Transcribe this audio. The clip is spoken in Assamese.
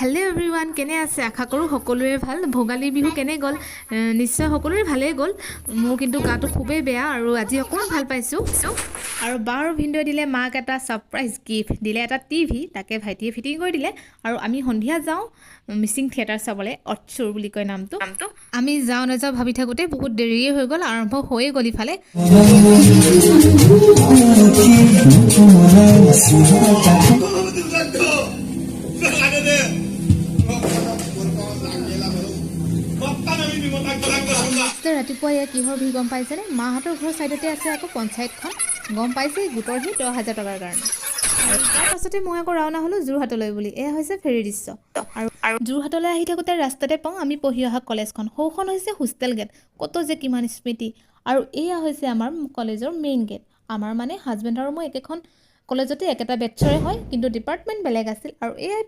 হেল্ল' এভৰিৱান, কেনে আছে? আশা কৰোঁ সকলোৰে ভাল। ভোগালী বিহু কেনে গ'ল? নিশ্চয় সকলোৰে ভালেই গ'ল। মোৰ কিন্তু গাটো খুবেই বেয়া আৰু আজি অকণমান ভাল পাইছোঁ। আৰু বা আৰু ভিনদেউৱে দিলে মাক এটা ছাৰপ্ৰাইজ গিফ্ট, দিলে এটা টিভি। তাকে ভাইটিয়ে ফিটিং কৰি দিলে আৰু আমি সন্ধিয়া যাওঁ মিচিং থিয়েটাৰ চাবলৈ। অচ্চুৰ বুলি কয় নামটো। আমি যাওঁ নাযাওঁ ভাবি থাকোঁতে বহুত দেৰিয়ে হৈ গ'ল, আৰম্ভ হৈয়ে গ'ল ইফালে। ৰাতিপুৱা এয়া কিহৰ ভিৰ গম পাইছেনে? মাহঁতৰ ঘৰৰ ছাইডতে আছে আকৌ পঞ্চায়তখন। গম পাইছেই, গোটৰ সি 10,000 টকাৰ কাৰণে। আৰু তাৰ পাছতে মই আকৌ ৰাওনা হ'লোঁ যোৰহাটলৈ বুলি। এয়া হৈছে ফেৰী দৃশ্য। আৰু যোৰহাটলৈ আহি থাকোঁতে ৰাস্তাতে পাওঁ আমি পঢ়ি অহা কলেজখন। সৌখন হৈছে হোষ্টেল গেট। ক'তো যে কিমান স্মৃতি। আৰু এয়া হৈছে আমাৰ কলেজৰ মেইন গেট। আমাৰ মানে হাজবেণ্ড আৰু মই একেখন কলেজতে একেটা বেটছৰে হয়, কিন্তু ডিপাৰ্টমেণ্ট বেলেগ আছিল। আৰু এয়াই